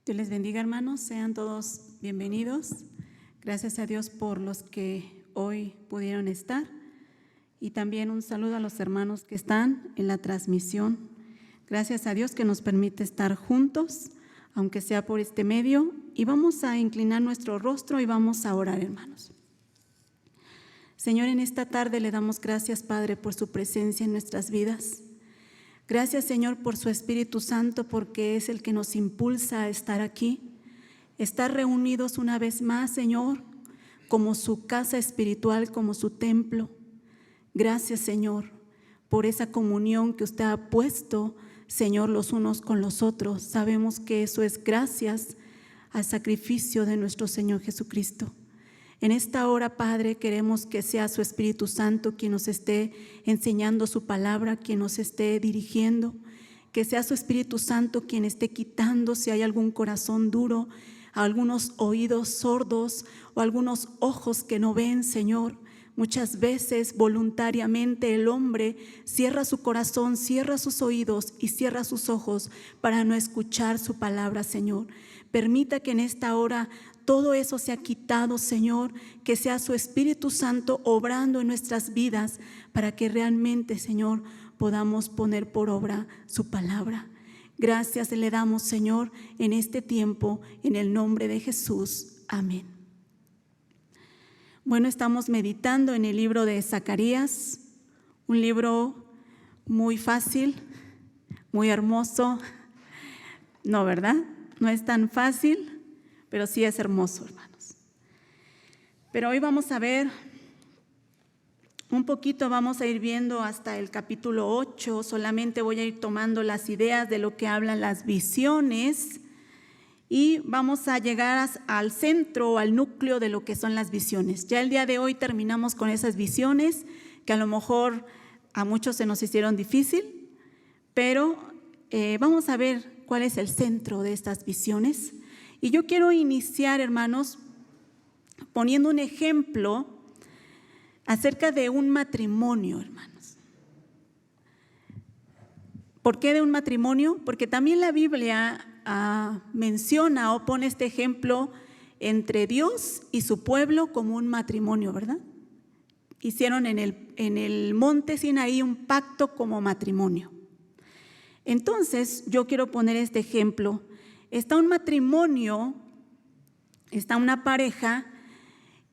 Dios les bendiga, hermanos, sean todos bienvenidos. Gracias a Dios por los que hoy pudieron estar y también un saludo a los hermanos que están en la transmisión. Gracias a Dios que nos permite estar juntos, aunque sea por este medio, y vamos a inclinar nuestro rostro y vamos a orar, hermanos. Señor, en esta tarde le damos gracias, Padre, por su presencia en nuestras vidas. Gracias, Señor, por su Espíritu Santo, porque es el que nos impulsa a estar aquí, estar reunidos una vez más, Señor, como su casa espiritual, como su templo. Gracias, Señor, por esa comunión que usted ha puesto, Señor, los unos con los otros. Sabemos que eso es gracias al sacrificio de nuestro Señor Jesucristo. En esta hora, Padre, queremos que sea su Espíritu Santo quien nos esté enseñando su palabra, quien nos esté dirigiendo, que sea su Espíritu Santo quien esté quitando si hay algún corazón duro, algunos oídos sordos o algunos ojos que no ven, Señor. Muchas veces voluntariamente el hombre cierra su corazón, cierra sus oídos y cierra sus ojos para no escuchar su palabra, Señor. Permita que en esta hora todo eso sea quitado, Señor, que sea su Espíritu Santo obrando en nuestras vidas para que realmente, Señor, podamos poner por obra su palabra. Gracias le damos, Señor, en este tiempo, en el nombre de Jesús. Amén. Bueno, estamos meditando en el libro de Zacarías, un libro muy fácil, muy hermoso. No, ¿verdad? No es tan fácil, pero sí es hermoso, hermanos. Pero hoy vamos a ver un poquito, vamos a ir viendo hasta el capítulo 8. Solamente voy a ir tomando las ideas de lo que hablan las visiones y vamos a llegar al centro, al núcleo de lo que son las visiones. Ya el día de hoy terminamos con esas visiones que a lo mejor a muchos se nos hicieron difícil, pero vamos a ver cuál es el centro de estas visiones. Y yo quiero iniciar, hermanos, poniendo un ejemplo acerca de un matrimonio, hermanos. ¿Por qué de un matrimonio? Porque también la Biblia menciona o pone este ejemplo entre Dios y su pueblo como un matrimonio, ¿verdad? Hicieron en el monte Sinaí un pacto como matrimonio. Entonces, yo quiero poner este ejemplo. Está un matrimonio, está una pareja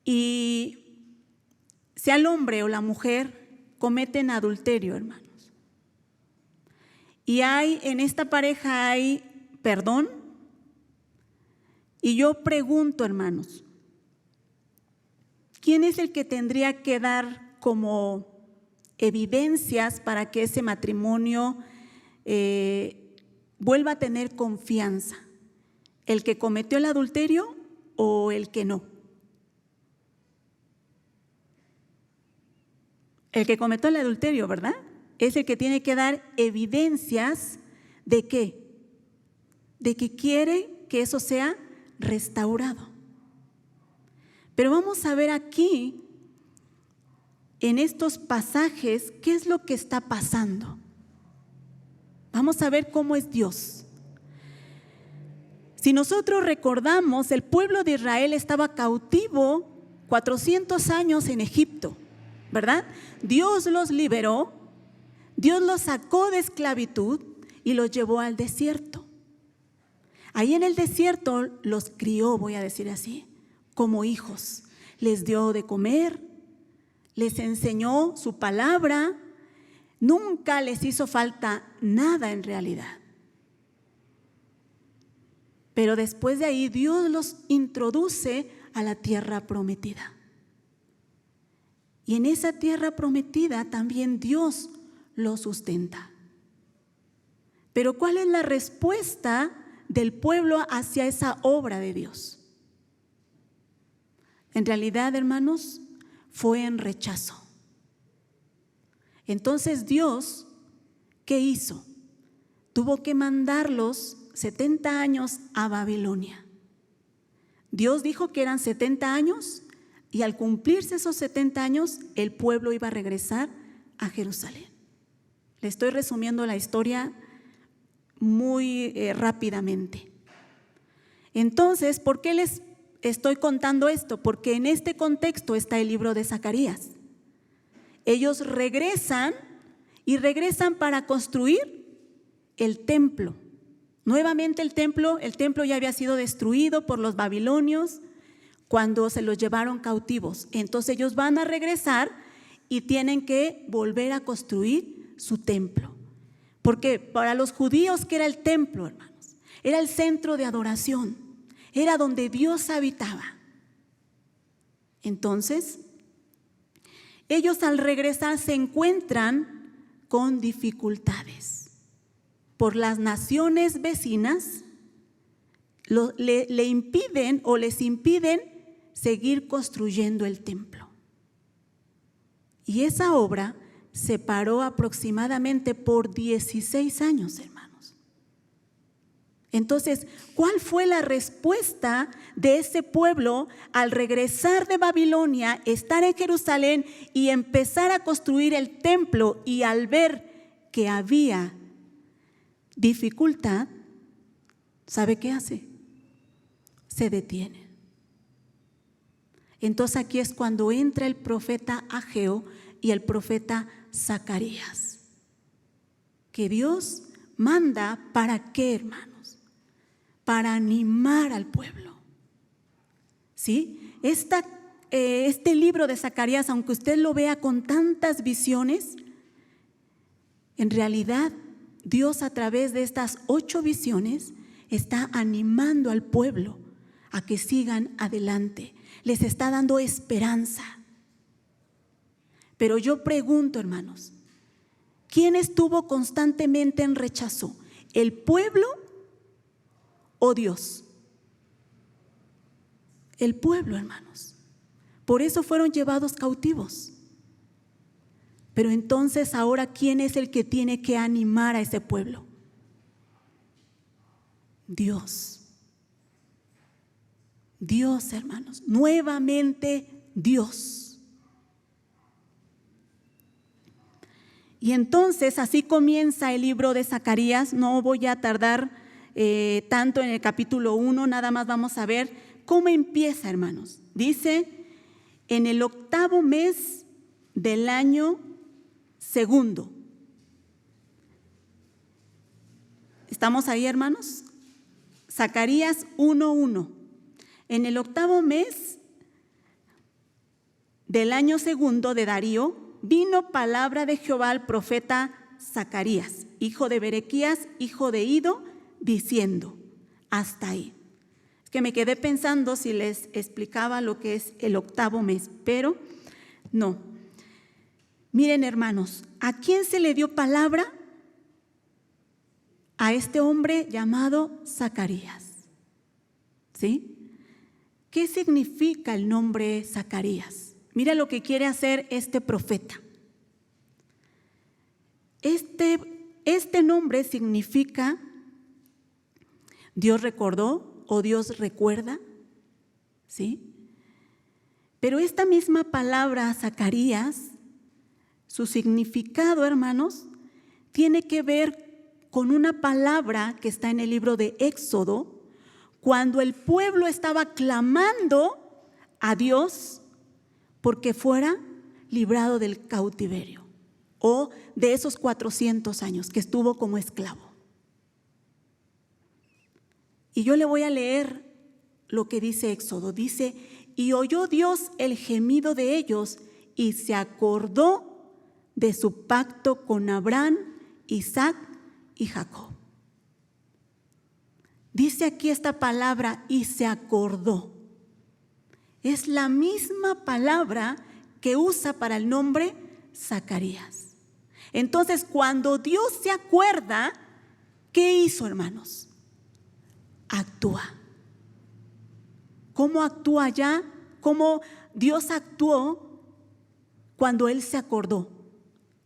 y sea el hombre o la mujer cometen adulterio, hermanos. Y en esta pareja hay perdón. Y yo pregunto, hermanos, ¿quién es el que tendría que dar como evidencias para que ese matrimonio vuelva a tener confianza? ¿El que cometió el adulterio o el que no? El que cometió el adulterio, ¿verdad? Es el que tiene que dar evidencias de qué, de que quiere que eso sea restaurado. Pero vamos a ver aquí, en estos pasajes, qué es lo que está pasando. Vamos a ver cómo es Dios. Si nosotros recordamos, el pueblo de Israel estaba cautivo 400 años en Egipto, ¿verdad? Dios los liberó, Dios los sacó de esclavitud y los llevó al desierto. Ahí en el desierto los crió, voy a decir así, como hijos. Les dio de comer, les enseñó su palabra, nunca les hizo falta nada en realidad. Pero después de ahí Dios los introduce a la tierra prometida. Y en esa tierra prometida también Dios los sustenta. Pero ¿cuál es la respuesta del pueblo hacia esa obra de Dios? En realidad, hermanos, fue en rechazo. Entonces Dios, ¿qué hizo? Tuvo que mandarlos 70 años a Babilonia. Dios dijo que eran 70 años y al cumplirse esos 70 años el pueblo iba a regresar a Jerusalén. Le estoy resumiendo la historia muy rápidamente. Entonces, ¿por qué les estoy contando esto? Porque en este contexto está el libro de Zacarías. Ellos regresan y regresan para construir el templo. Nuevamente el templo ya había sido destruido por los babilonios cuando se los llevaron cautivos. Entonces ellos van a regresar y tienen que volver a construir su templo. Porque para los judíos, ¿qué era el templo, hermanos? Era el centro de adoración, era donde Dios habitaba. Entonces, ellos al regresar se encuentran con dificultades. Por las naciones vecinas le impiden o les impiden seguir construyendo el templo. Y esa obra se paró aproximadamente por 16 años, hermanos. Entonces, ¿cuál fue la respuesta de ese pueblo al regresar de Babilonia, estar en Jerusalén y empezar a construir el templo? Y al ver que había dificultad, ¿sabe qué hace? Se detiene. Entonces aquí es cuando entra el profeta Ageo y el profeta Zacarías, que Dios manda ¿para qué, hermanos? Para animar al pueblo. ¿Sí? Este libro de Zacarías, aunque usted lo vea con tantas visiones, en realidad Dios a través de estas 8 visiones está animando al pueblo a que sigan adelante. Les está dando esperanza. Pero yo pregunto, hermanos, ¿quién estuvo constantemente en rechazo? ¿El pueblo o Dios? El pueblo, hermanos. Por eso fueron llevados cautivos. Pero entonces ahora, ¿quién es el que tiene que animar a ese pueblo? Dios. Dios, hermanos, nuevamente Dios. Y entonces así comienza el libro de Zacarías. No voy a tardar tanto en el capítulo 1, nada más vamos a ver cómo empieza, hermanos. Dice, en el 8º mes del año segundo. ¿Estamos ahí, hermanos? Zacarías 1:1. En el 8º mes del año segundo de Darío, vino palabra de Jehová al profeta Zacarías, hijo de Berequías, hijo de Ido, diciendo, hasta ahí. Es que me quedé pensando si les explicaba lo que es el 8º mes, pero no. Miren, hermanos, ¿a quién se le dio palabra? A este hombre llamado Zacarías. ¿Sí? ¿Qué significa el nombre Zacarías? Mira lo que quiere hacer este profeta. Este nombre significa Dios recordó o Dios recuerda, ¿sí? Pero esta misma palabra Zacarías, su significado, hermanos, tiene que ver con una palabra que está en el libro de Éxodo, cuando el pueblo estaba clamando a Dios porque fuera librado del cautiverio o de esos 400 años que estuvo como esclavo. Y yo le voy a leer lo que dice Éxodo. Dice, y oyó Dios el gemido de ellos y se acordó de su pacto con Abraham, Isaac y Jacob. Dice aquí esta palabra, y se acordó. Es la misma palabra que usa para el nombre Zacarías. Entonces, cuando Dios se acuerda, ¿qué hizo, hermanos? Actúa. ¿Cómo actúa ya? ¿Cómo Dios actuó cuando Él se acordó?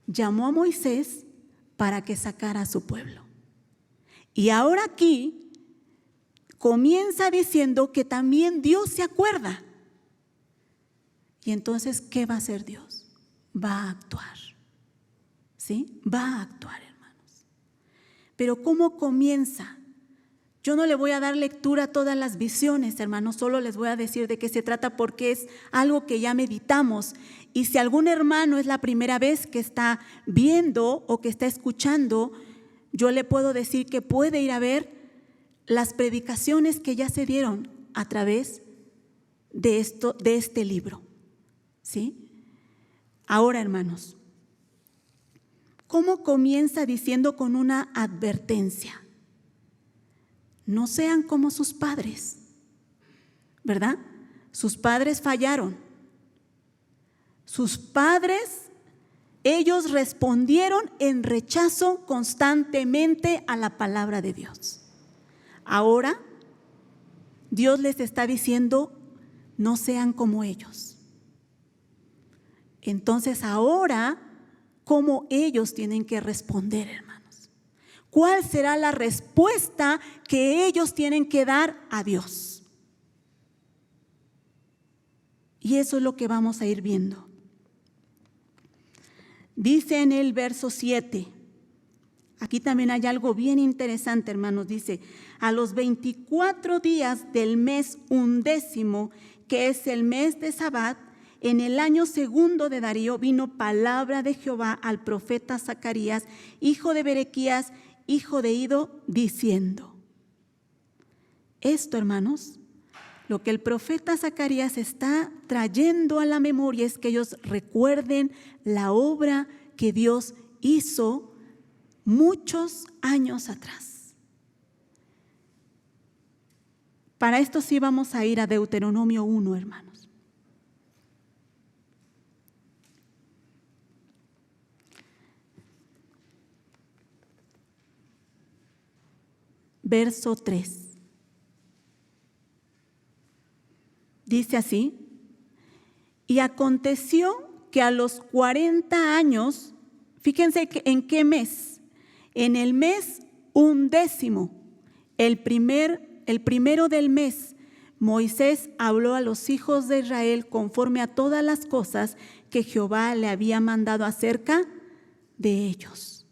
Llamó a Moisés para que sacara a su pueblo. Y ahora aquí comienza diciendo que también Dios se acuerda. Y entonces, ¿qué va a hacer Dios? Va a actuar. ¿Sí? Va a actuar, hermanos. Pero ¿cómo comienza? Yo no le voy a dar lectura a todas las visiones, hermanos, solo les voy a decir de qué se trata porque es algo que ya meditamos. Y si algún hermano es la primera vez que está viendo o que está escuchando, yo le puedo decir que puede ir a ver las predicaciones que ya se dieron a través de este libro. ¿Sí? Ahora, hermanos, ¿cómo comienza diciendo con una advertencia? No sean como sus padres, ¿verdad? Sus padres fallaron. Sus padres, ellos respondieron en rechazo constantemente a la palabra de Dios. Ahora, Dios les está diciendo, no sean como ellos. Entonces, ahora, ¿cómo ellos tienen que responder, hermanos? ¿Cuál será la respuesta que ellos tienen que dar a Dios? Y eso es lo que vamos a ir viendo. Dice en el verso 7, aquí también hay algo bien interesante, hermanos. Dice, a los 24 días del mes 11, que es el mes de Sabat, en el año 2 de Darío, vino palabra de Jehová al profeta Zacarías, hijo de Berequías, hijo de Ido, diciendo. Esto, hermanos, lo que el profeta Zacarías está trayendo a la memoria es que ellos recuerden la obra que Dios hizo muchos años atrás. Para esto sí vamos a ir a Deuteronomio 1, hermanos. Verso 3. Dice así, y aconteció que a los 40 años, fíjense en qué mes, en el mes 11, el primero del mes, Moisés habló a los hijos de Israel conforme a todas las cosas que Jehová le había mandado acerca de ellos.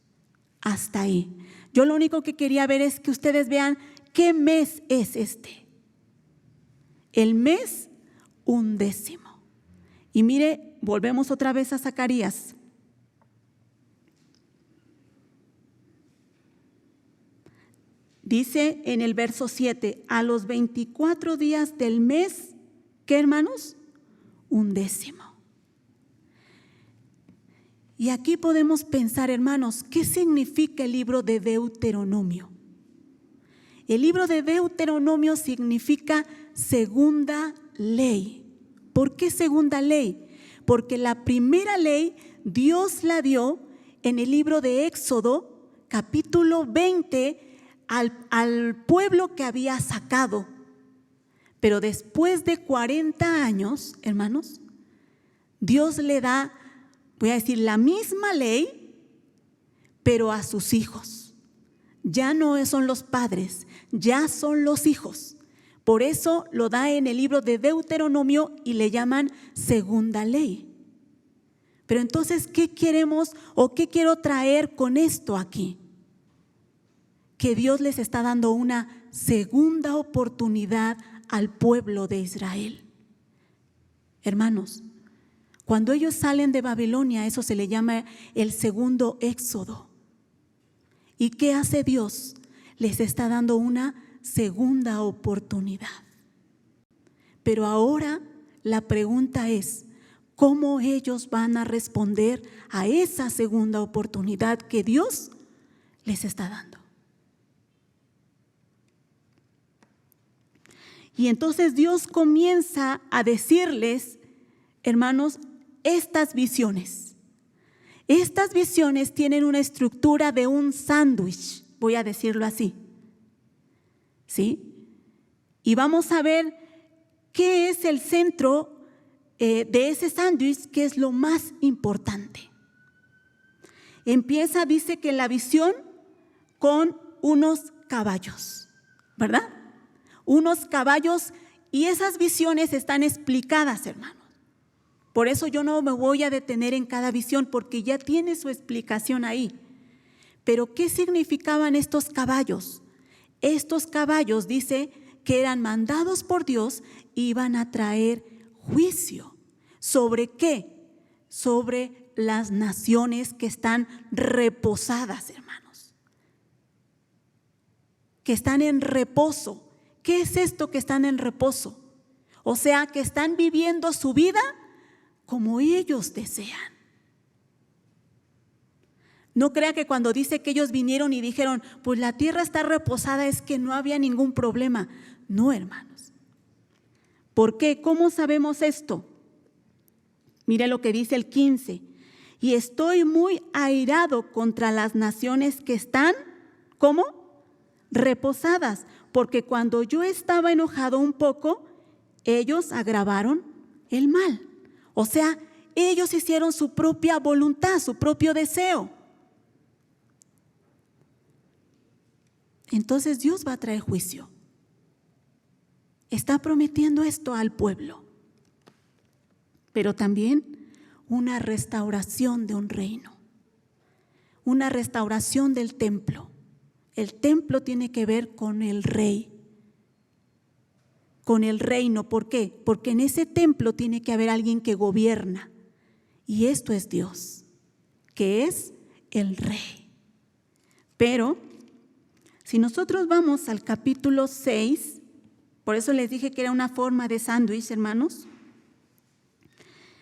Hasta ahí. Yo lo único que quería ver es que ustedes vean qué mes es este. El mes 11. Y mire, volvemos otra vez a Zacarías. Dice en el verso 7, a los 24 días del mes, ¿qué, hermanos? 11. Y aquí podemos pensar, hermanos, ¿qué significa el libro de Deuteronomio? El libro de Deuteronomio significa segunda ley. ¿Por qué segunda ley? Porque la primera ley Dios la dio en el libro de Éxodo, capítulo 20, al pueblo que había sacado. Pero después de 40 años, hermanos, Dios le da, voy a decir, la misma ley, pero a sus hijos. Ya no son los padres, ya son los hijos. Por eso lo da en el libro de Deuteronomio y le llaman segunda ley. Pero entonces, ¿qué queremos o qué quiero traer con esto aquí? Que Dios les está dando una segunda oportunidad al pueblo de Israel. Hermanos, cuando ellos salen de Babilonia, eso se le llama el segundo éxodo. ¿Y qué hace Dios? Les está dando una segunda oportunidad. Pero ahora la pregunta es, ¿cómo ellos van a responder a esa segunda oportunidad que Dios les está dando? Y entonces Dios comienza a decirles, hermanos, estas visiones. Estas visiones tienen una estructura de un sándwich, voy a decirlo así. ¿Sí? Y vamos a ver qué es el centro de ese sándwich, que es lo más importante. Empieza, dice que la visión con unos caballos, ¿verdad? Unos caballos, y esas visiones están explicadas, hermanos. Por eso yo no me voy a detener en cada visión, porque ya tiene su explicación ahí. Pero ¿qué significaban estos caballos? estos caballos, dice, que eran mandados por Dios, iban a traer juicio. ¿Sobre qué? Sobre las naciones que están reposadas, hermanos. Que están en reposo. ¿Qué es esto que están en reposo? O sea, que están viviendo su vida como ellos desean. No crea que cuando dice que ellos vinieron y dijeron, pues la tierra está reposada, es que no había ningún problema. No, hermanos. ¿Por qué? ¿Cómo sabemos esto? Mire lo que dice el 15. Y estoy muy airado contra las naciones que están, ¿cómo? Reposadas, porque cuando yo estaba enojado un poco, ellos agravaron el mal. O sea, ellos hicieron su propia voluntad, su propio deseo. Entonces Dios va a traer juicio. Está prometiendo esto al pueblo, pero también una restauración de un reino, una restauración del templo. El templo tiene que ver con el rey, con el reino. ¿Por qué? Porque en ese templo tiene que haber alguien que gobierna, y esto es Dios, que es el rey. Pero si nosotros vamos al capítulo 6, por eso les dije que era una forma de sándwich, hermanos,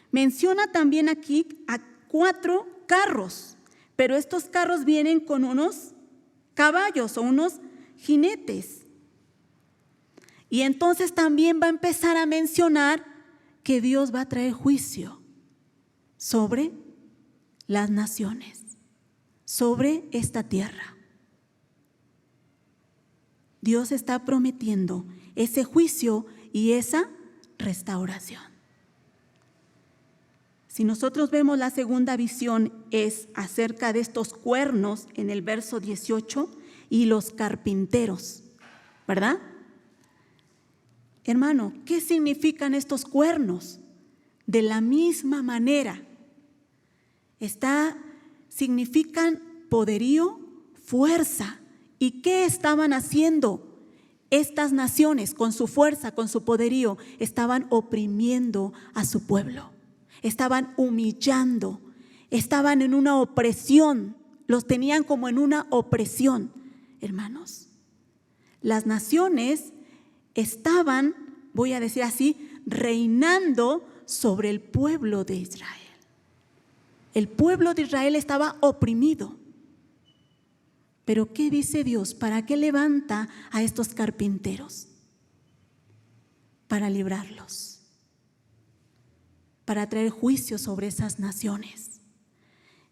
menciona también aquí a 4 carros, pero estos carros vienen con unos caballos o unos jinetes. Y entonces también va a empezar a mencionar que Dios va a traer juicio sobre las naciones, sobre esta tierra. Dios está prometiendo ese juicio y esa restauración. Si nosotros vemos la segunda visión, es acerca de estos cuernos en el verso 18 y los carpinteros, ¿verdad? Hermano, ¿qué significan estos cuernos? De la misma manera, significan poderío, fuerza. ¿Y qué estaban haciendo estas naciones con su fuerza, con su poderío? Estaban oprimiendo a su pueblo, estaban humillando, estaban en una opresión, los tenían como en una opresión, hermanos. Las naciones estaban, voy a decir así, reinando sobre el pueblo de Israel. El pueblo de Israel estaba oprimido. Pero ¿qué dice Dios? ¿Para qué levanta a estos carpinteros? Para librarlos, para traer juicio sobre esas naciones.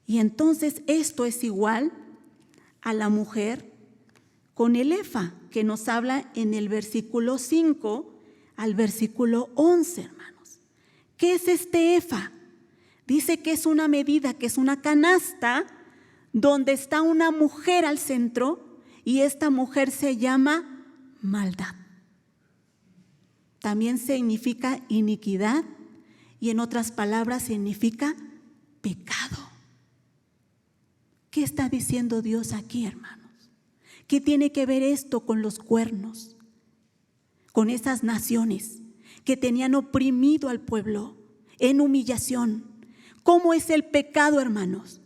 Y entonces esto es igual a la mujer con el efa, que nos habla en el versículo 5 al versículo 11, hermanos. ¿Qué es este efa? Dice que es una medida, que es una canasta donde está una mujer al centro, y esta mujer se llama maldad. También significa iniquidad, y en otras palabras significa pecado. ¿Qué está diciendo Dios aquí, hermanos? ¿Qué tiene que ver esto con los cuernos? Con esas naciones que tenían oprimido al pueblo en humillación. ¿Cómo es el pecado, hermanos?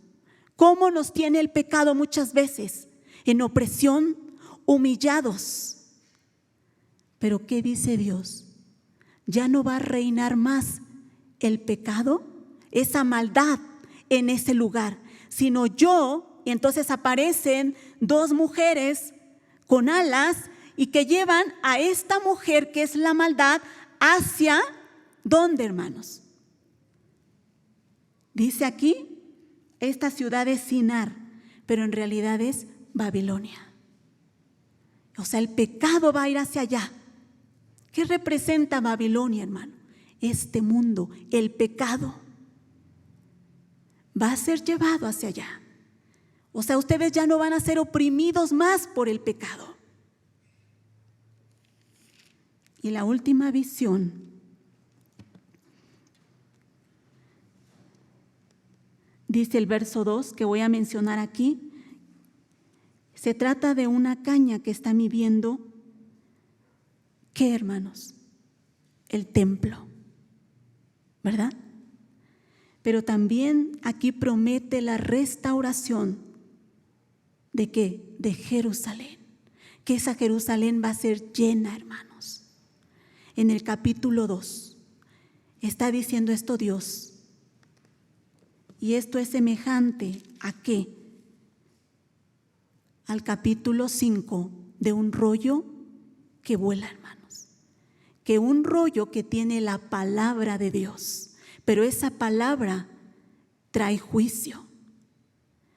¿Cómo nos tiene el pecado muchas veces? En opresión, humillados. Pero ¿qué dice Dios? Ya no va a reinar más el pecado, esa maldad en ese lugar, sino yo. Y entonces aparecen 2 mujeres con alas y que llevan a esta mujer, que es la maldad, hacia ¿dónde, hermanos? Dice aquí, esta ciudad es Sinar, pero en realidad es Babilonia. O sea, el pecado va a ir hacia allá. ¿Qué representa Babilonia, hermano? Este mundo, el pecado, va a ser llevado hacia allá. O sea, ustedes ya no van a ser oprimidos más por el pecado. Y la última visión dice el verso 2, que voy a mencionar aquí, Se trata de una caña que está midiendo, ¿qué, hermanos? El templo, ¿verdad? Pero también aquí promete la restauración ¿de qué? De Jerusalén. Que esa Jerusalén va a ser llena, hermanos. En el capítulo 2 está diciendo esto Dios. Y esto es semejante ¿a qué? Al capítulo 5 de un rollo que vuela, hermanos. Que un rollo que tiene la palabra de Dios. Pero esa palabra trae juicio.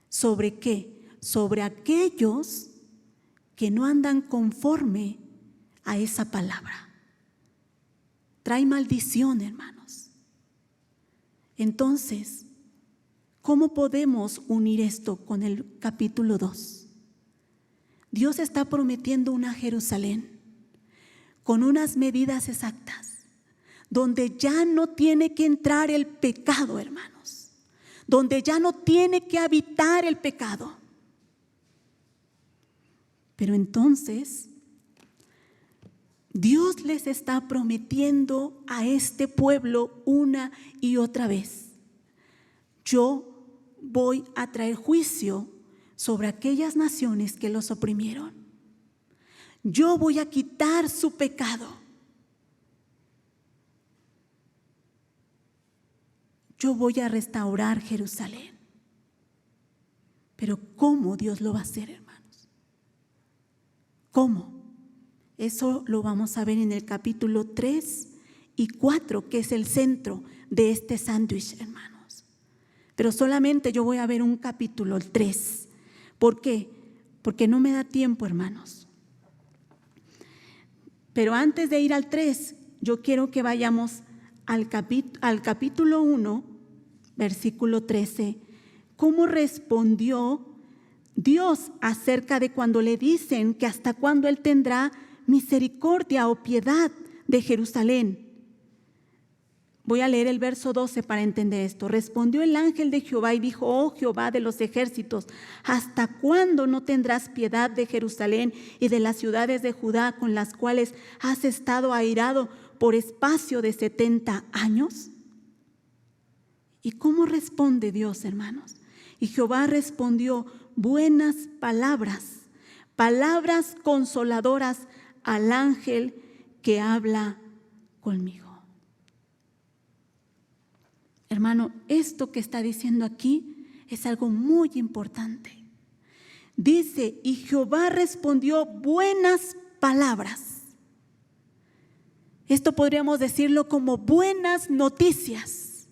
¿Sobre qué? Sobre aquellos que no andan conforme a esa palabra. Trae maldición, hermanos. Entonces, ¿cómo podemos unir esto con el capítulo 2? Dios está prometiendo una Jerusalén con unas medidas exactas, donde ya no tiene que entrar el pecado, hermanos, donde ya no tiene que habitar el pecado. Pero entonces, Dios les está prometiendo a este pueblo una y otra vez: yo voy a traer juicio sobre aquellas naciones que los oprimieron. Yo voy a quitar su pecado. Yo voy a restaurar Jerusalén. Pero ¿cómo Dios lo va a hacer, hermanos? ¿Cómo? Eso lo vamos a ver en el capítulo 3 y 4, que es el centro de este sándwich, hermanos. Pero solamente yo voy a ver un capítulo, el 3. ¿Por qué? Porque no me da tiempo, hermanos. Pero antes de ir al 3, yo quiero que vayamos al capítulo 1, versículo 13. ¿Cómo respondió Dios acerca de cuando le dicen que hasta cuándo Él tendrá misericordia o piedad de Jerusalén? Voy a leer el verso 12 para entender esto. Respondió el ángel de Jehová y dijo: oh Jehová de los ejércitos, ¿hasta cuándo no tendrás piedad de Jerusalén y de las ciudades de Judá con las cuales has estado airado por espacio de 70 años? ¿Y cómo responde Dios, hermanos? Y Jehová respondió: buenas palabras, palabras consoladoras al ángel que habla conmigo. Hermano, esto que está diciendo aquí es algo muy importante. Dice: y Jehová respondió buenas palabras. Esto podríamos decirlo como buenas noticias.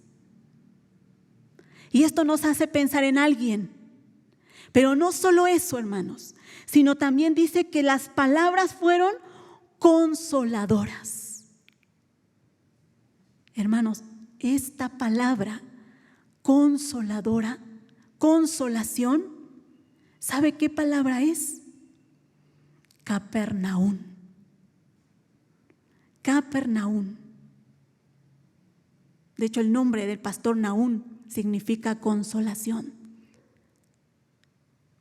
Y esto nos hace pensar en alguien. Pero no solo eso, hermanos, sino también dice que las palabras fueron consoladoras. Hermanos, esta palabra consoladora, consolación, ¿sabe qué palabra es? Capernaum. Capernaum. De hecho, el nombre del pastor Nahum significa consolación,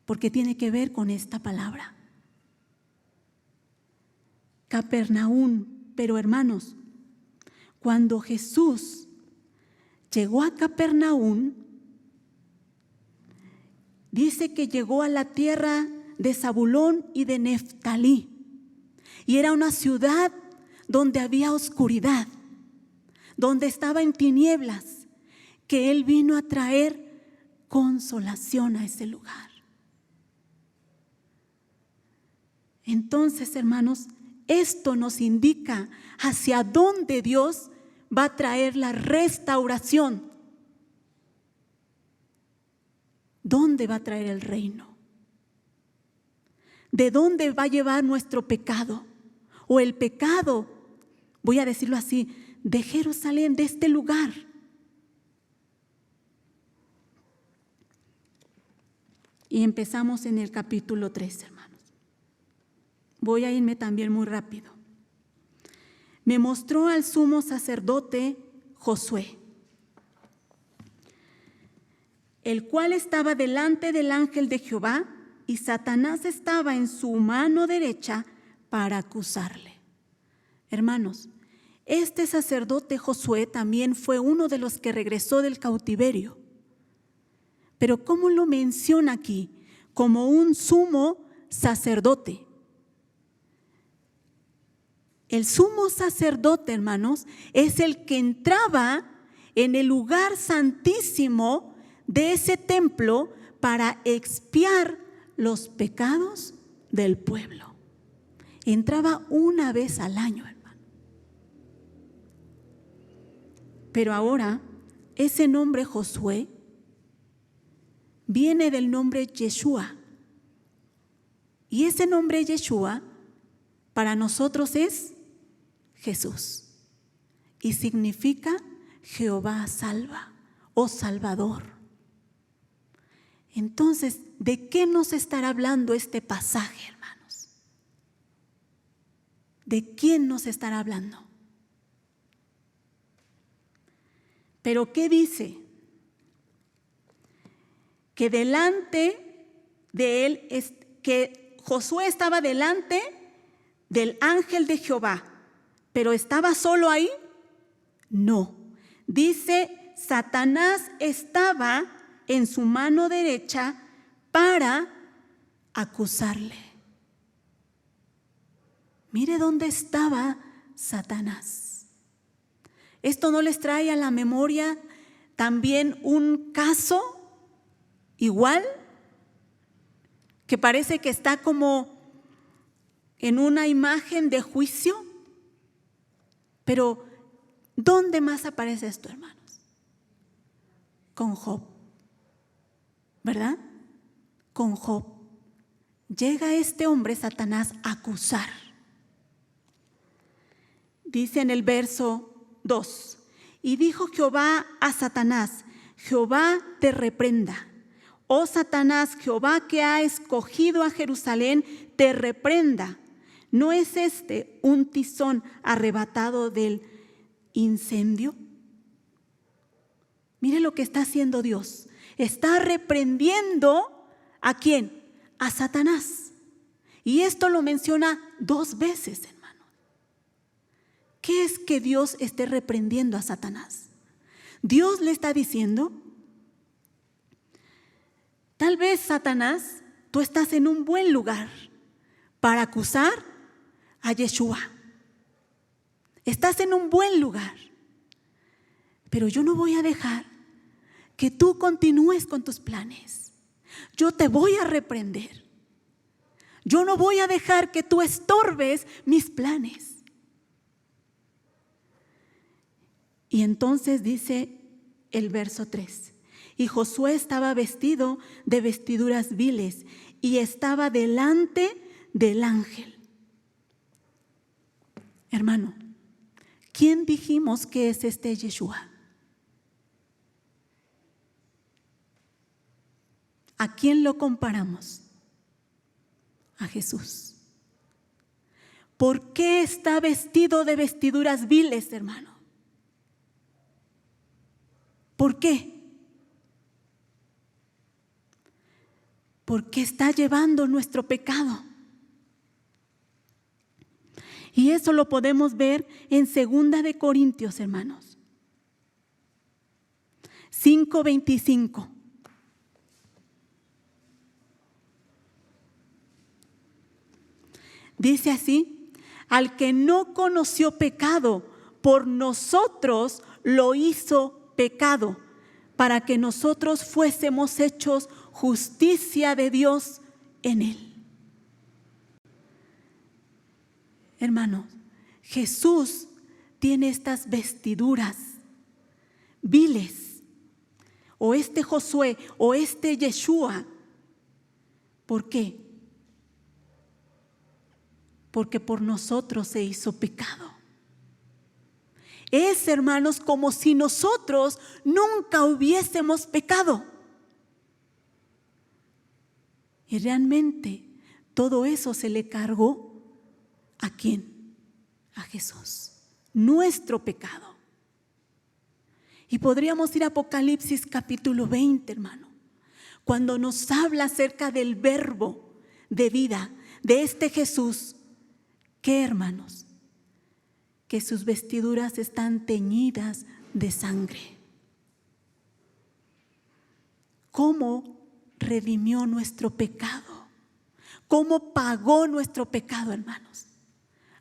porque tiene que ver con esta palabra. Capernaum. Pero hermanos, cuando Jesús llegó a Capernaum, dice que llegó a la tierra de Zabulón y de Neftalí, y era una ciudad donde había oscuridad, donde estaba en tinieblas, que Él vino a traer consolación a ese lugar. Entonces, hermanos, esto nos indica hacia dónde Dios va a traer la restauración. ¿Dónde va a traer el reino? ¿De dónde va a llevar nuestro pecado? O el pecado, voy a decirlo así, de Jerusalén, de este lugar. Y empezamos en el capítulo 3, hermanos. Voy a irme también muy rápido. Me mostró al sumo sacerdote Josué, el cual estaba delante del ángel de Jehová, y Satanás estaba en su mano derecha para acusarle. Hermanos, este sacerdote Josué también fue uno de los que regresó del cautiverio. Pero ¿cómo lo menciona aquí? Como un sumo sacerdote. El sumo sacerdote, hermanos, es el que entraba en el lugar santísimo de ese templo para expiar los pecados del pueblo. Entraba una vez al año, hermano. Pero ahora, ese nombre Josué viene del nombre Yeshua. Y ese nombre Yeshua para nosotros es Jesús. Y significa Jehová salva o Salvador. Entonces, ¿de qué nos estará hablando este pasaje, hermanos? ¿De quién nos estará hablando? Pero ¿qué dice? Que delante de él, que Josué estaba delante del ángel de Jehová, pero ¿estaba solo ahí? No. Dice, Satanás estaba en su mano derecha para acusarle. Mire dónde estaba Satanás. ¿Esto no les trae a la memoria también un caso igual? Que parece que está como en una imagen de juicio. Pero ¿dónde más aparece esto, hermanos? Con Job, ¿verdad? Con Job. Llega este hombre, Satanás, a acusar. Dice en el verso 2, y dijo Jehová a Satanás, Jehová te reprenda. Oh Satanás, Jehová que ha escogido a Jerusalén, te reprenda. ¿No es este un tizón arrebatado del incendio? Mire lo que está haciendo Dios. Está reprendiendo ¿a quién? A Satanás. Y esto lo menciona 2 veces, hermano. ¿Qué es que Dios esté reprendiendo a Satanás? Dios le está diciendo, tal vez Satanás, tú estás en un buen lugar para acusar a Yeshua. Estás en un buen lugar, pero yo no voy a dejar que tú continúes con tus planes. Yo te voy a reprender. Yo no voy a dejar que tú estorbes mis planes. Y entonces dice el verso 3, y Josué estaba vestido de vestiduras viles y estaba delante del ángel. Hermano, ¿quién dijimos que es este Yeshua? ¿A quién lo comparamos? A Jesús. ¿Por qué está vestido de vestiduras viles, hermano? ¿Por qué? Porque está llevando nuestro pecado. Y eso lo podemos ver en 2 de Corintios, hermanos. 5:25. Dice así, al que no conoció pecado, por nosotros lo hizo pecado, para que nosotros fuésemos hechos justicia de Dios en él. Hermanos, Jesús tiene estas vestiduras viles, o este Josué, o este Yeshua. ¿Por qué? Porque por nosotros se hizo pecado. Es, hermanos, como si nosotros nunca hubiésemos pecado. Y realmente todo eso se le cargó ¿a quién? A Jesús. Nuestro pecado. Y podríamos ir a Apocalipsis capítulo 20, hermano. cuando nos habla acerca del verbo de vida, de este Jesús, ¿qué, hermanos? Que sus vestiduras están teñidas de sangre. ¿Cómo redimió nuestro pecado? ¿Cómo pagó nuestro pecado, hermanos?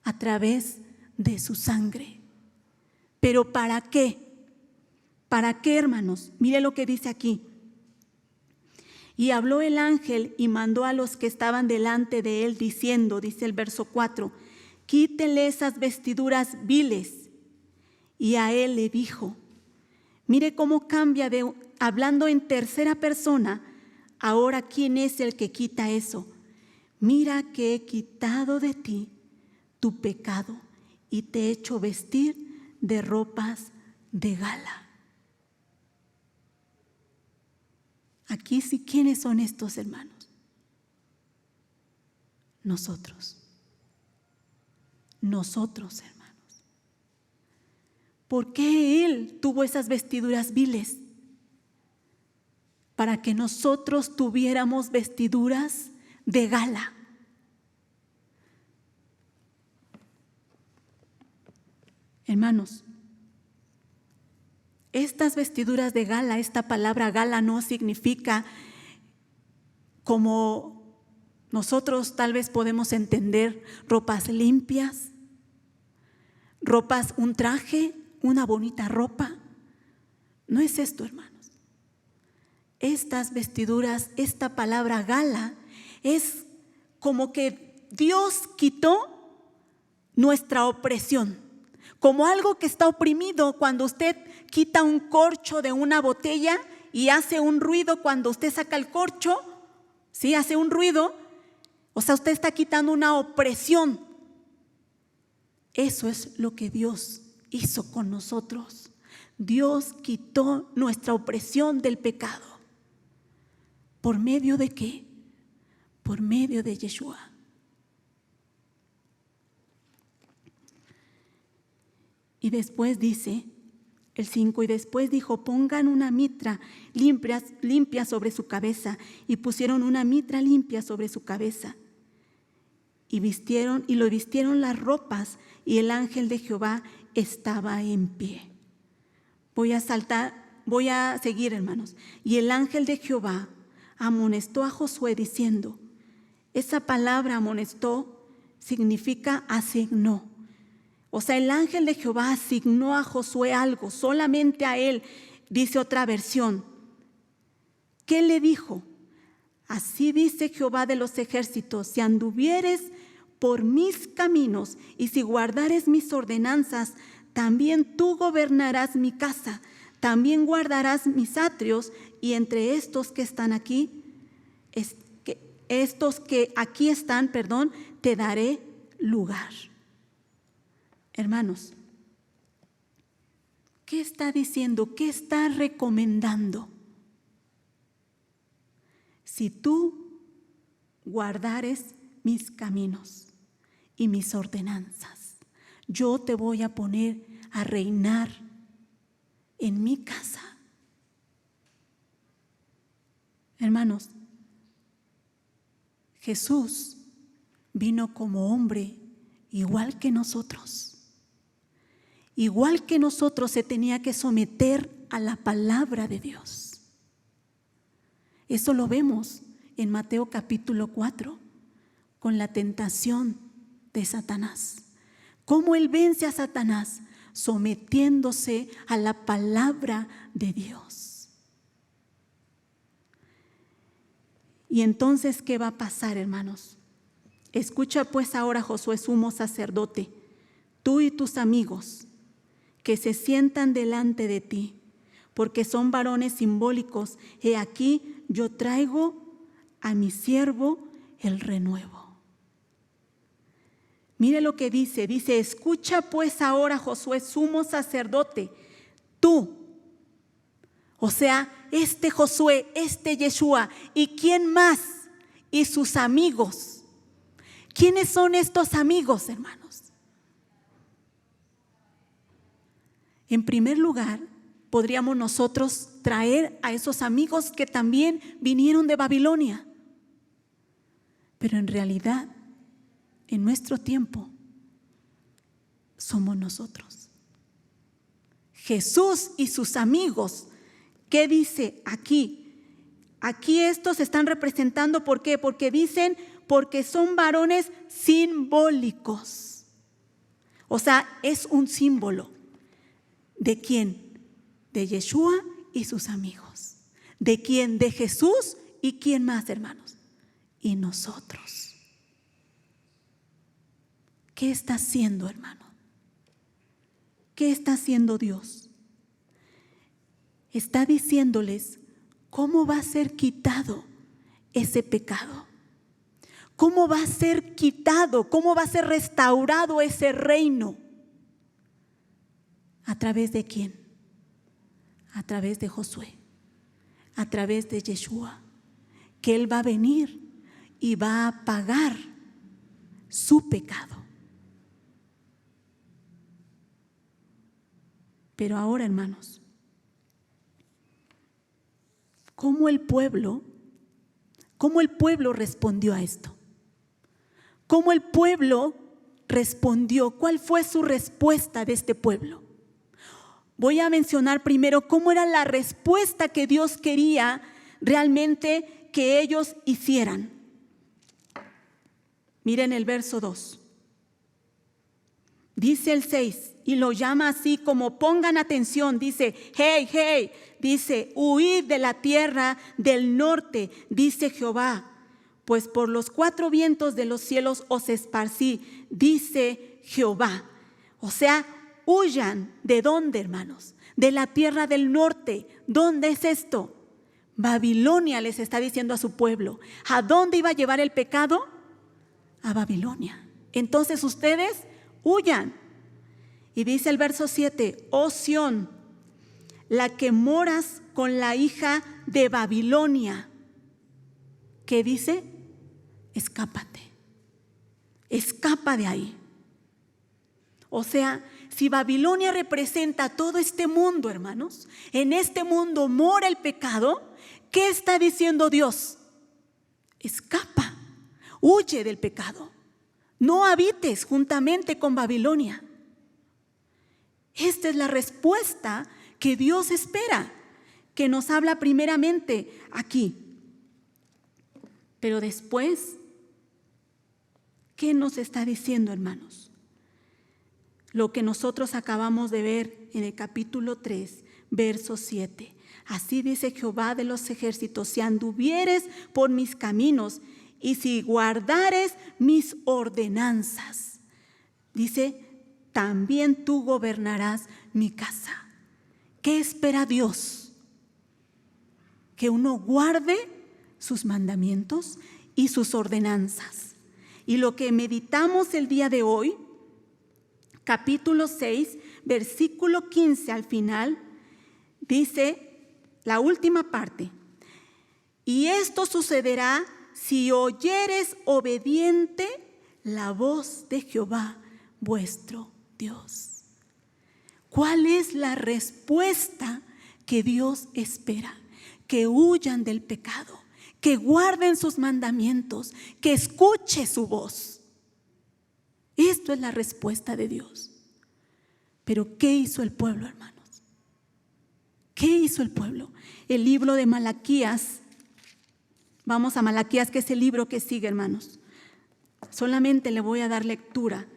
A través de su sangre. ¿Pero para qué? ¿Para qué, hermanos? Mire lo que dice aquí. Y habló el ángel y mandó a los que estaban delante de él diciendo, dice el verso 4, quítenle esas vestiduras viles. Y a él le dijo, mire cómo cambia de hablando en tercera persona. Ahora, ¿quién es el que quita eso? Mira que he quitado de ti tu pecado y te he hecho vestir de ropas de gala. Aquí sí, ¿quiénes son estos hermanos? Nosotros. Nosotros, hermanos. ¿Por qué Él tuvo esas vestiduras viles? Para que nosotros tuviéramos vestiduras de gala. Hermanos, estas vestiduras de gala, esta palabra gala no significa como nosotros tal vez podemos entender ropas limpias, ropas, un traje, una bonita ropa. No es esto, hermanos. Estas vestiduras, esta palabra gala, es como que Dios quitó nuestra opresión. Como algo que está oprimido cuando usted quita un corcho de una botella y hace un ruido cuando usted saca el corcho, ¿sí? Hace un ruido, o sea, usted está quitando una opresión. Eso es lo que Dios hizo con nosotros. Dios quitó nuestra opresión del pecado. ¿Por medio de qué? Por medio de Yeshua. Y después dice, el 5, y después dijo, pongan una mitra limpia sobre su cabeza. Y pusieron una mitra limpia sobre su cabeza. Y lo vistieron las ropas, y el ángel de Jehová estaba en pie. Voy a seguir, hermanos. Y el ángel de Jehová amonestó a Josué diciendo, esa palabra amonestó significa asignó. O sea, el ángel de Jehová asignó a Josué algo, solamente a él, dice otra versión. ¿Qué le dijo? Así dice Jehová de los ejércitos, si anduvieres por mis caminos y si guardares mis ordenanzas, también tú gobernarás mi casa, también guardarás mis atrios, y entre estos que están aquí, estos que aquí están, te daré lugar. Hermanos, ¿qué está diciendo? ¿Qué está recomendando? Si tú guardares mis caminos y mis ordenanzas, yo te voy a poner a reinar en mi casa. Hermanos, Jesús vino como hombre igual que nosotros. Igual que nosotros se tenía que someter a la palabra de Dios. Eso lo vemos en Mateo capítulo 4 con la tentación de Satanás. Cómo él vence a Satanás sometiéndose a la palabra de Dios. Y entonces, ¿qué va a pasar, hermanos? Escucha pues ahora, Josué, sumo sacerdote, tú y tus amigos que se sientan delante de ti, porque son varones simbólicos. He aquí, yo traigo a mi siervo el renuevo. Mire lo que dice, escucha pues ahora, Josué, sumo sacerdote, tú, o sea, este Josué, este Yeshua, ¿y quién más? Y sus amigos. ¿Quiénes son estos amigos, hermanos? En primer lugar, podríamos nosotros traer a esos amigos que también vinieron de Babilonia. Pero en realidad, en nuestro tiempo, somos nosotros. Jesús y sus amigos, ¿qué dice aquí? Aquí estos se están representando, ¿por qué? Porque dicen, porque son varones simbólicos. O sea, es un símbolo. ¿De quién? De Yeshua y sus amigos. ¿De quién? De Jesús y quién más, hermanos. Y nosotros. ¿Qué está haciendo, hermano? ¿Qué está haciendo Dios? Está diciéndoles cómo va a ser quitado ese pecado. ¿Cómo va a ser quitado? ¿Cómo va a ser restaurado ese reino? ¿A través de quién? A través de Josué, a través de Yeshua, que Él va a venir y va a pagar su pecado. Pero ahora, hermanos, ¿cómo el pueblo respondió a esto? ¿Cómo el pueblo respondió? ¿Cuál fue su respuesta de este pueblo? Voy a mencionar primero cómo era la respuesta que Dios quería realmente que ellos hicieran. Miren el verso 2. Dice el 6 y lo llama así como pongan atención. Dice, hey, hey, dice, huid de la tierra del norte, dice Jehová, pues por los 4 vientos de los cielos os esparcí, dice Jehová. O sea, huyan. ¿De dónde, hermanos? De la tierra del norte. ¿Dónde es esto? Babilonia les está diciendo a su pueblo. ¿A dónde iba a llevar el pecado? A Babilonia. Entonces ustedes huyan. Y dice el verso 7, oh Sión, la que moras con la hija de Babilonia. ¿Qué dice? Escápate. Escapa de ahí. O sea, si Babilonia representa todo este mundo, hermanos, en este mundo mora el pecado, ¿qué está diciendo Dios? Escapa, huye del pecado. No habites juntamente con Babilonia. Esta es la respuesta que Dios espera, que nos habla primeramente aquí. Pero después, ¿qué nos está diciendo, hermanos? Lo que nosotros acabamos de ver en el capítulo 3, verso 7. Así dice Jehová de los ejércitos, si anduvieres por mis caminos y si guardares mis ordenanzas, dice, también tú gobernarás mi casa. ¿Qué espera Dios? Que uno guarde sus mandamientos y sus ordenanzas. Y lo que meditamos el día de hoy, capítulo 6, versículo 15 al final, dice la última parte. Y esto sucederá si oyeres obediente la voz de Jehová vuestro Dios. ¿Cuál es la respuesta que Dios espera? Que huyan del pecado, que guarden sus mandamientos, que escuche su voz. Esto es la respuesta de Dios. Pero ¿qué hizo el pueblo, hermanos? ¿Qué hizo el pueblo? El libro de Malaquías. Vamos a Malaquías, que es el libro que sigue, hermanos. Solamente le voy a dar lectura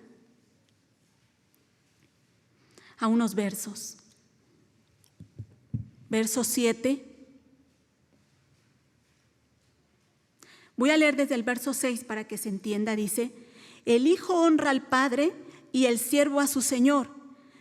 a unos versos. Verso 7. Voy a leer desde el verso 6 para que se entienda. Dice, el hijo honra al padre y el siervo a su señor.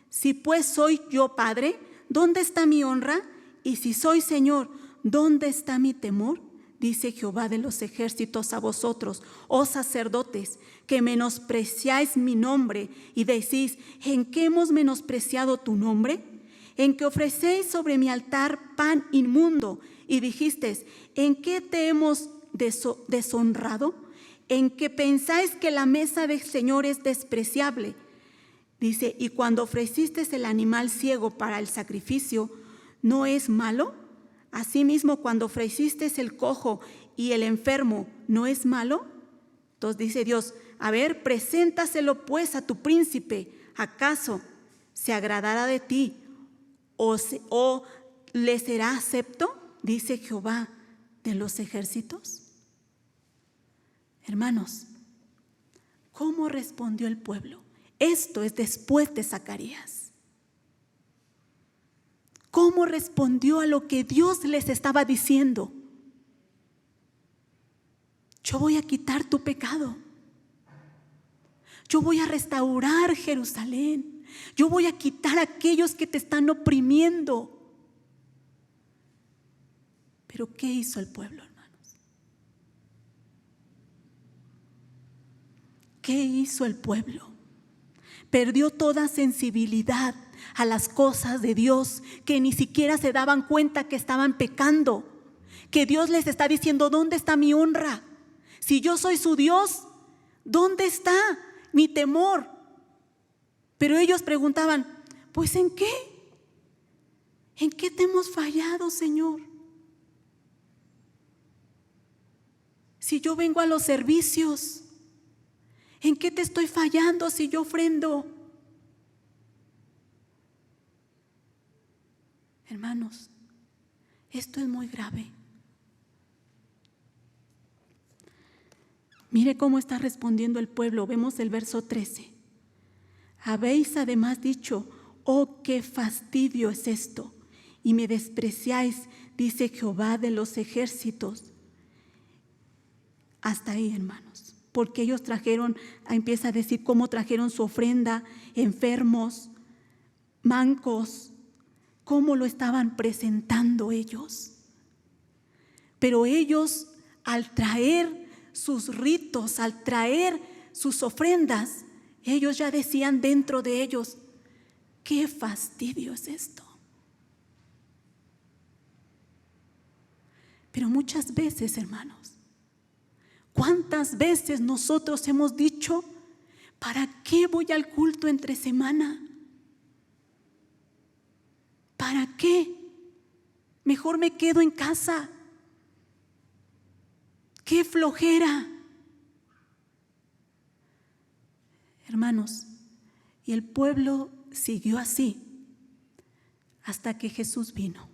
Si pues soy yo padre, ¿dónde está mi honra? Y si soy señor, ¿dónde está mi temor? Dice Jehová de los ejércitos a vosotros, oh sacerdotes, que menospreciáis mi nombre y decís, ¿en qué hemos menospreciado tu nombre? En que ofrecéis sobre mi altar pan inmundo y dijisteis, ¿en qué te hemos deshonrado? En que pensáis que la mesa del Señor es despreciable. Dice, y cuando ofrecisteis el animal ciego para el sacrificio, no es malo? Asimismo, cuando ofreciste el cojo y el enfermo, ¿no es malo? Entonces dice Dios, a ver, preséntaselo pues a tu príncipe. ¿Acaso se agradará de ti o le será acepto? Dice Jehová de los ejércitos. Hermanos, ¿cómo respondió el pueblo? Esto es después de Zacarías. ¿Cómo respondió a lo que Dios les estaba diciendo? Yo voy a quitar tu pecado. Yo voy a restaurar Jerusalén. Yo voy a quitar a aquellos que te están oprimiendo. Pero ¿qué hizo el pueblo, hermanos? ¿Qué hizo el pueblo? Perdió toda sensibilidad a las cosas de Dios, que ni siquiera se daban cuenta que estaban pecando, que Dios les está diciendo, ¿dónde está mi honra? Si yo soy su Dios, ¿dónde está mi temor? Pero ellos preguntaban, pues ¿en qué? ¿En qué te hemos fallado, Señor? Si yo vengo a los servicios, ¿en qué te estoy fallando si yo ofrendo? Hermanos, esto es muy grave. Mire cómo está respondiendo el pueblo. Vemos el verso 13. Habéis además dicho, oh, qué fastidio es esto, y me despreciáis, dice Jehová de los ejércitos. Hasta ahí, hermanos, porque ellos trajeron, empieza a decir cómo trajeron su ofrenda, enfermos, mancos, cómo lo estaban presentando ellos. Pero ellos, al traer sus ritos, al traer sus ofrendas, ellos ya decían dentro de ellos, qué fastidio es esto. Pero muchas veces, hermanos, ¿cuántas veces nosotros hemos dicho, ¿para qué voy al culto entre semana? ¿Para qué? Mejor me quedo en casa. ¡Qué flojera! Hermanos, y el pueblo siguió así hasta que Jesús vino.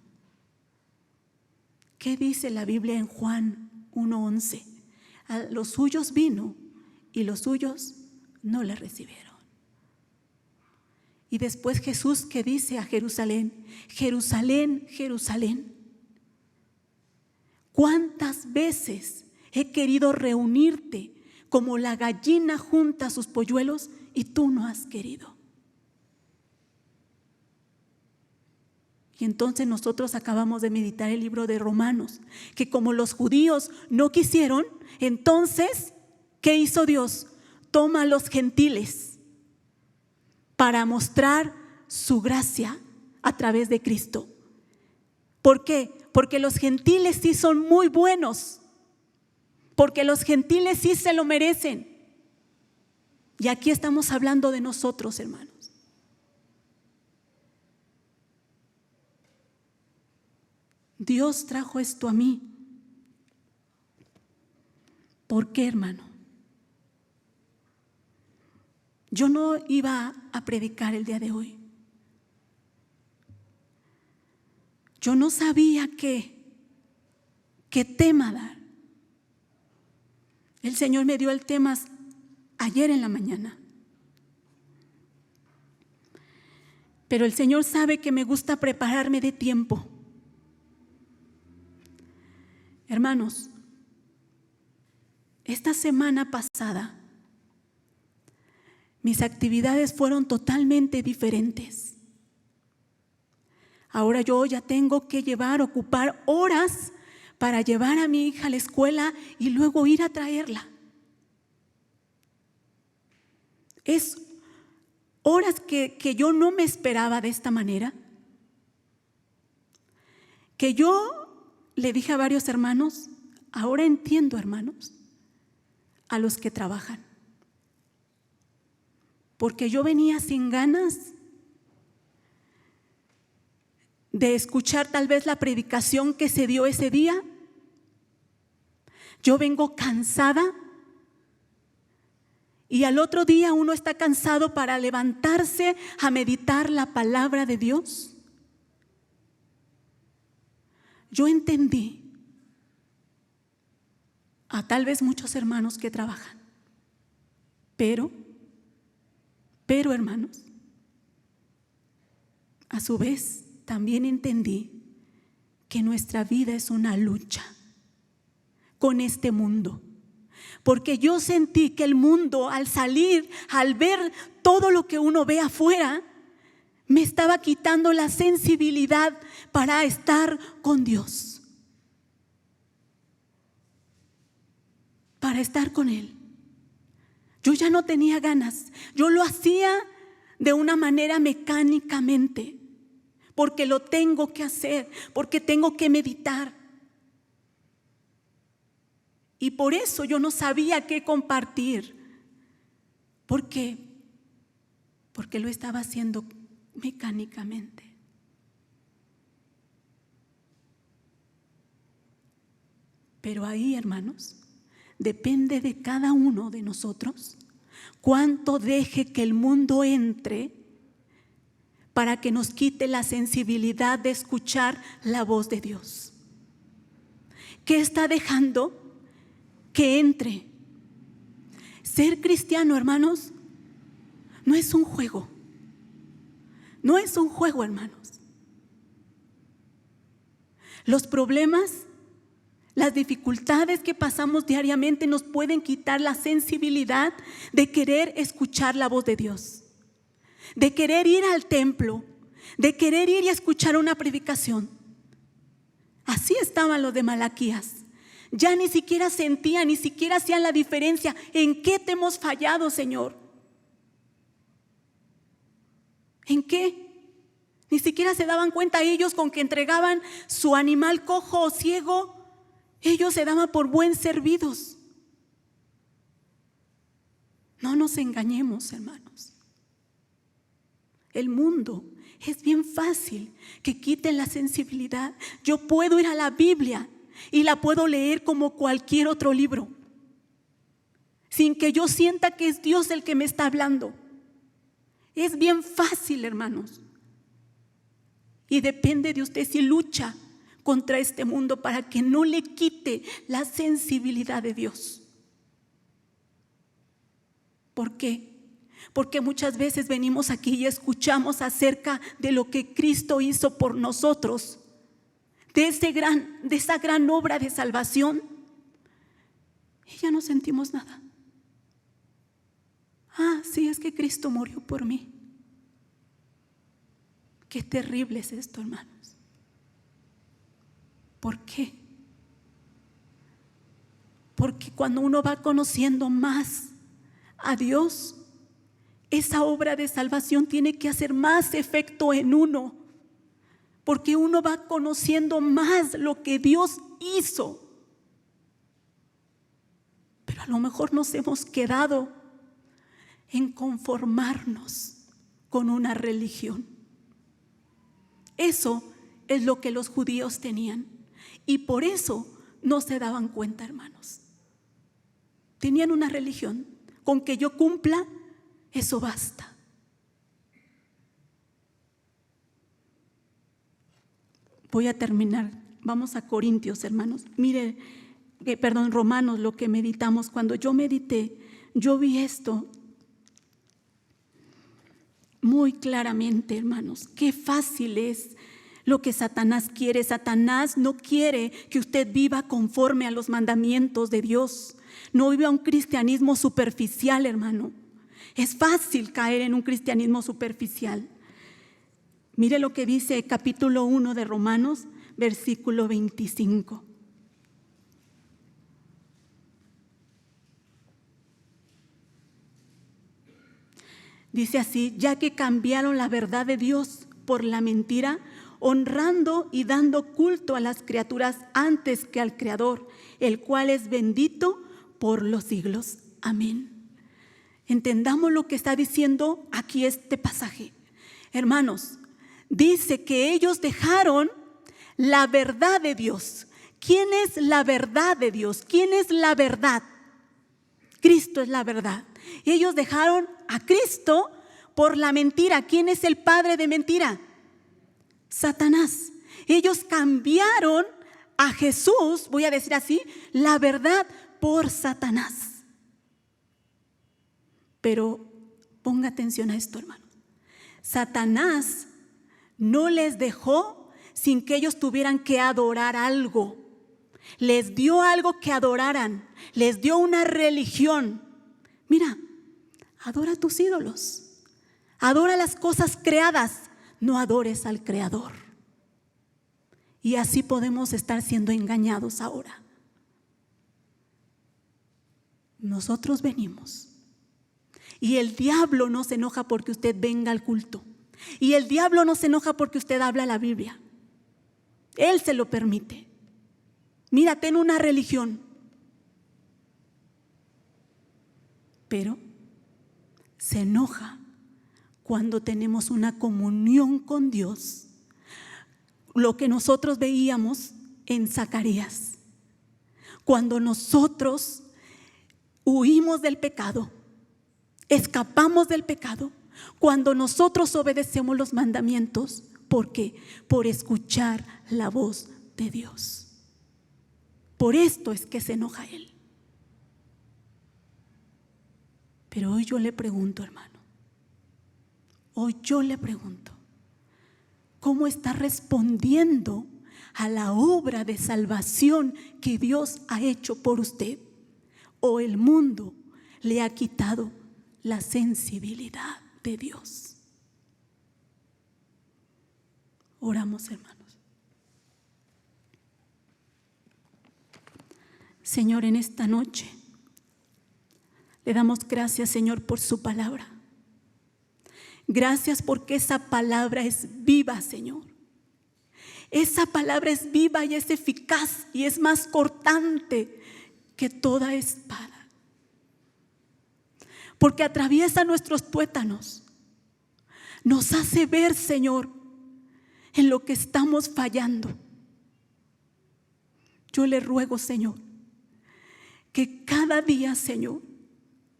¿Qué dice la Biblia en Juan 1:11? A los suyos vino y los suyos no le recibieron. Y después Jesús, que dice a Jerusalén, Jerusalén, Jerusalén, ¿cuántas veces he querido reunirte como la gallina junta sus polluelos y tú no has querido? Y entonces nosotros acabamos de meditar el libro de Romanos, que como los judíos no quisieron, entonces, ¿qué hizo Dios? Toma a los gentiles para mostrar su gracia a través de Cristo. ¿Por qué? Porque los gentiles sí son muy buenos, porque los gentiles sí se lo merecen. Y aquí estamos hablando de nosotros, hermanos. Dios trajo esto a mí. ¿Por qué, hermano? Yo no iba a predicar el día de hoy. Yo no sabía qué tema dar. El Señor me dio el tema ayer en la mañana. Pero el Señor sabe que me gusta prepararme de tiempo. Hermanos, esta semana pasada mis actividades fueron totalmente diferentes. Ahora yo ya tengo que ocupar horas para llevar a mi hija a la escuela y luego ir a traerla. Es horas que yo no me esperaba de esta manera. Que yo le dije a varios hermanos, ahora entiendo, hermanos, a los que trabajan. Porque yo venía sin ganas. de escuchar tal vez la predicación que se dio ese día. Yo vengo cansada y al otro día uno está cansado para levantarse a meditar la palabra de Dios. Yo entendí a tal vez muchos hermanos que trabajan, pero hermanos, a su vez también entendí que nuestra vida es una lucha con este mundo. Porque yo sentí que el mundo, al salir, al ver todo lo que uno ve afuera, me estaba quitando la sensibilidad para estar con Dios, para estar con Él. Yo ya no tenía ganas. Yo lo hacía de una manera mecánicamente, porque lo tengo que hacer, porque tengo que meditar. Y por eso yo no sabía qué compartir. ¿Por qué? Porque lo estaba haciendo mecánicamente. Pero ahí, hermanos, depende de cada uno de nosotros cuánto deje que el mundo entre para que nos quite la sensibilidad de escuchar la voz de Dios. ¿Qué está dejando que entre? Ser cristiano, hermanos, no es un juego. No es un juego, hermanos. Los problemas, las dificultades que pasamos diariamente nos pueden quitar la sensibilidad de querer escuchar la voz de Dios, de querer ir al templo, de querer ir y escuchar una predicación. Así estaban los de Malaquías. Ya ni siquiera sentían, ni siquiera hacían la diferencia. ¿En qué te hemos fallado, Señor? ¿En qué? Ni siquiera se daban cuenta ellos con que entregaban su animal cojo o ciego. Ellos se daban por buen servidos. No nos engañemos, hermanos. El mundo es bien fácil que quiten la sensibilidad. Yo puedo ir a la Biblia y la puedo leer como cualquier otro libro, sin que yo sienta que es Dios el que me está hablando. Es bien fácil, hermanos. Y depende de usted si lucha contra este mundo para que no le quite la sensibilidad de Dios. ¿Por qué? Porque muchas veces venimos aquí y escuchamos acerca de lo que Cristo hizo por nosotros, de esa gran obra de salvación, y ya no sentimos nada. Sí, es que Cristo murió por mí. Qué terrible es esto, hermanos. ¿Por qué? Porque cuando uno va conociendo más a Dios, esa obra de salvación tiene que hacer más efecto en uno, porque uno va conociendo más lo que Dios hizo. Pero a lo mejor nos hemos quedado en conformarnos con una religión. Eso es lo que los judíos tenían, y por eso no se daban cuenta, hermanos. Tenían una religión. Con que yo cumpla, eso basta. Voy a terminar. Vamos a Corintios, hermanos. Romanos, lo que meditamos. Cuando yo medité, yo vi esto muy claramente, hermanos. Qué fácil es lo que Satanás quiere. Satanás no quiere que usted viva conforme a los mandamientos de Dios. No viva un cristianismo superficial, hermano. Es fácil caer en un cristianismo superficial. Mire lo que dice capítulo 1 de Romanos, versículo 25. Dice así: ya que cambiaron la verdad de Dios por la mentira, honrando y dando culto a las criaturas antes que al Creador, el cual es bendito por los siglos. Amén. Entendamos lo que está diciendo aquí este pasaje. Hermanos, dice que ellos dejaron la verdad de Dios. ¿Quién es la verdad de Dios? ¿Quién es la verdad? Cristo es la verdad. Ellos dejaron a Cristo por la mentira. ¿Quién es el padre de mentira? Satanás. Ellos cambiaron a Jesús, voy a decir así, la verdad por Satanás. Pero ponga atención a esto, hermano. Satanás no les dejó sin que ellos tuvieran que adorar algo. Les dio algo que adoraran. Les dio una religión. Mira, adora a tus ídolos. Adora las cosas creadas. No adores al Creador. Y así podemos estar siendo engañados ahora. Nosotros venimos. Y el diablo no se enoja porque usted venga al culto. Y el diablo no se enoja porque usted habla la Biblia. Él se lo permite. Mira, ten una religión. Pero se enoja cuando tenemos una comunión con Dios. Lo que nosotros veíamos en Zacarías. Cuando nosotros huimos del pecado, escapamos del pecado, cuando nosotros obedecemos los mandamientos. ¿Por qué? Por escuchar la voz de Dios. Por esto es que se enoja Él. Pero hoy yo le pregunto, hermano, hoy yo le pregunto, ¿cómo está respondiendo a la obra de salvación que Dios ha hecho por usted? ¿O el mundo le ha quitado la sensibilidad de Dios? Oramos, hermanos. Señor, en esta noche le damos gracias, Señor, por su palabra. Gracias porque esa palabra es viva, Señor. Esa palabra es viva y es eficaz y es más cortante que toda espada. Porque atraviesa nuestros tuétanos. Nos hace ver, Señor, en lo que estamos fallando. Yo le ruego, Señor, que cada día, Señor,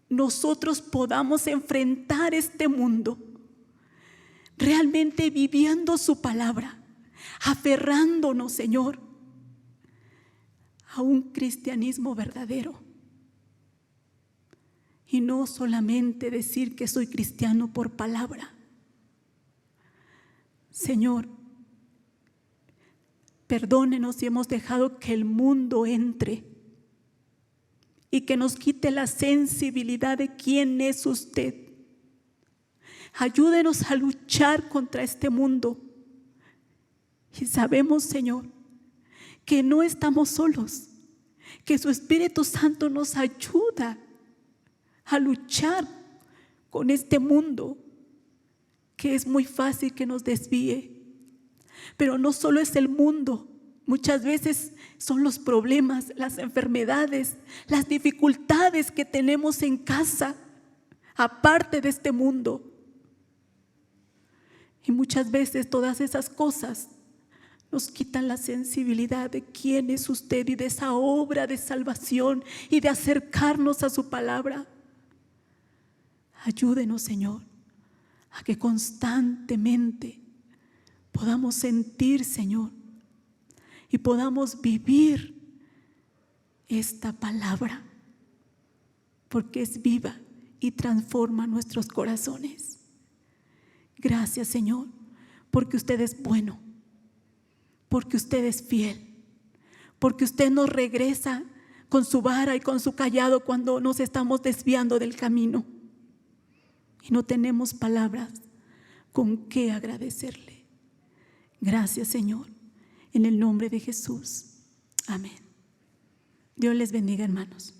nosotros podamos enfrentar este mundo realmente viviendo su palabra, aferrándonos, Señor, a un cristianismo verdadero. Y no solamente decir que soy cristiano por palabra. Señor, perdónenos si hemos dejado que el mundo entre y que nos quite la sensibilidad de quién es usted. Ayúdenos a luchar contra este mundo. Y sabemos, Señor, que no estamos solos, que su Espíritu Santo nos ayuda a luchar con este mundo, que es muy fácil que nos desvíe. Pero no solo es el mundo, muchas veces son los problemas, las enfermedades, las dificultades que tenemos en casa, aparte de este mundo. Y muchas veces todas esas cosas nos quitan la sensibilidad de quién es usted y de esa obra de salvación y de acercarnos a su palabra. Ayúdenos, Señor, a que constantemente podamos sentir, Señor, y podamos vivir esta palabra, porque es viva y transforma nuestros corazones. Gracias, Señor, porque usted es bueno, porque usted es fiel, porque usted nos regresa con su vara y con su cayado cuando nos estamos desviando del camino y no tenemos palabras con qué agradecerle. Gracias, Señor, en el nombre de Jesús. Amén. Dios les bendiga, hermanos.